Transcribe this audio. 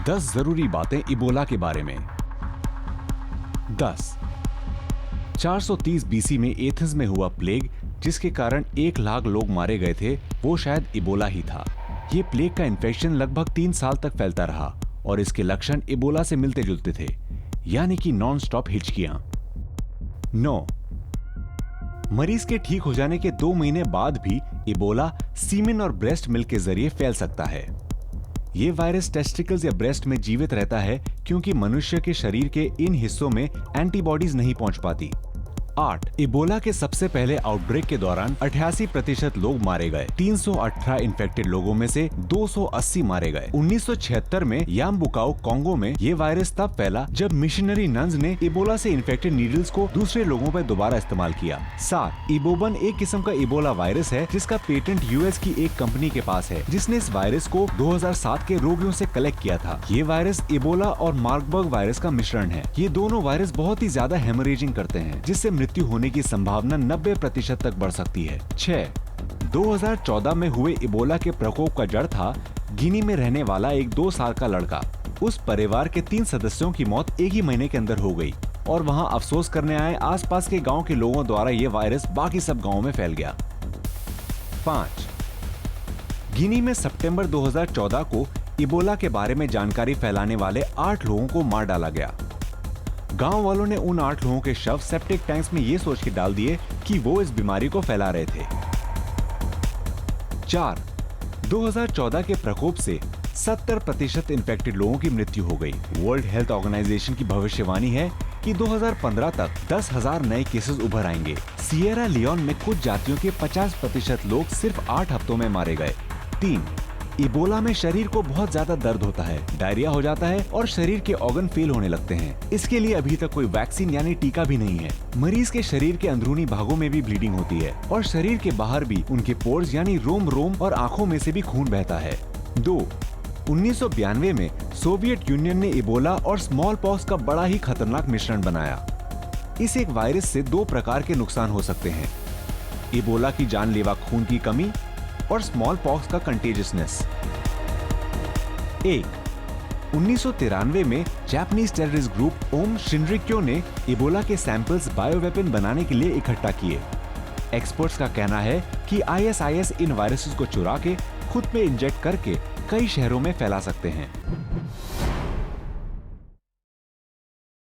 10 जरूरी बातें इबोला के बारे में। 10 430 बीसी में एथेंस में हुआ प्लेग, जिसके कारण 1 लाख लोग मारे गए थे, वो शायद इबोला ही था। ये प्लेग का इन्फेक्शन लगभग 3 साल तक फैलता रहा और इसके लक्षण इबोला से मिलते जुलते थे, यानी कि नॉन स्टॉप हिचकियां। 9 मरीज के ठीक हो जाने के 2 महीने बाद भी इबोला सीमेन और ब्रेस्ट मिल्क के जरिए फैल सकता है। ये वायरस टेस्टिकल्स या ब्रेस्ट में जीवित रहता है क्योंकि मनुष्य के शरीर के इन हिस्सों में एंटीबॉडीज नहीं पहुंच पाती। 8 इबोला के सबसे पहले आउटब्रेक के दौरान 88% लोग मारे गए। 318 इन्फेक्टेड लोगों में से 280 मारे गए। 1976 में यामबुकाओ कोंगो में ये वायरस तब फैला जब मिशनरी नन्स ने इबोला से इन्फेक्टेड नीडल्स को दूसरे लोगों पर दोबारा इस्तेमाल किया। 7 इबोबन एक किस्म का इबोला वायरस है जिसका पेटेंट यूएस की एक कंपनी के पास है, जिसने इस वायरस को 2007 के रोगियों से कलेक्ट किया था। ये वायरस इबोला और मार्बर्ग वायरस का मिश्रण है। ये दोनों वायरस बहुत ही ज्यादा हेमरेजिंग करते हैं, जिससे मृत्यु होने की संभावना 90% तक बढ़ सकती है। 6 2014 में हुए इबोला के प्रकोप का जड़ था गिनी में रहने वाला एक 2 साल का लड़का। उस परिवार के 3 सदस्यों की मौत एक ही महीने के अंदर हो गई और वहां अफसोस करने आए आसपास के गांव के लोगों द्वारा ये वायरस बाकी सब गांवों में फैल गया। 5 गिनी में सितंबर 2014 को इबोला के बारे में जानकारी फैलाने वाले 8 लोगों को मार डाला गया। गांव वालों ने उन 8 लोगों के शव सेप्टिक टैंक्स में ये सोच के डाल दिए कि वो इस बीमारी को फैला रहे थे। 4 2014 के प्रकोप से 70% इन्फेक्टेड लोगों की मृत्यु हो गई। वर्ल्ड हेल्थ ऑर्गेनाइजेशन की भविष्यवाणी है कि 2015 तक 10,000 नए केसेस उभर आएंगे। सिएरा लियोन में कुछ जातियों के 50% लोग सिर्फ 8 हफ्तों में मारे गए। 3 इबोला में शरीर को बहुत ज्यादा दर्द होता है, डायरिया हो जाता है और शरीर के ऑर्गन फेल होने लगते हैं। इसके लिए अभी तक कोई वैक्सीन यानी टीका भी नहीं है। मरीज के शरीर के अंदरूनी भागों में भी ब्लीडिंग होती है और शरीर के बाहर भी उनके पोर्स यानी रोम और आंखों में से भी खून बहता है। 2 1992 में सोवियत यूनियन ने इबोला और स्मॉल पॉक्स का बड़ा ही खतरनाक मिश्रण बनाया। इस एक वायरस से 2 प्रकार के नुकसान हो सकते हैं, इबोला की जानलेवा खून की कमी और स्मॉल पॉक्स का कंटेजियसनेस। 1 1993 में जापानीज टेररिस्ट ग्रुप ओम शिनरिक्यो ने इबोला के सैंपल्स बायोवेपन बनाने के लिए इकट्ठा किए। एक्सपर्ट्स का कहना है कि आईएसआईएस इन वायरसेस को चुरा के खुद में इंजेक्ट करके कई शहरों में फैला सकते हैं।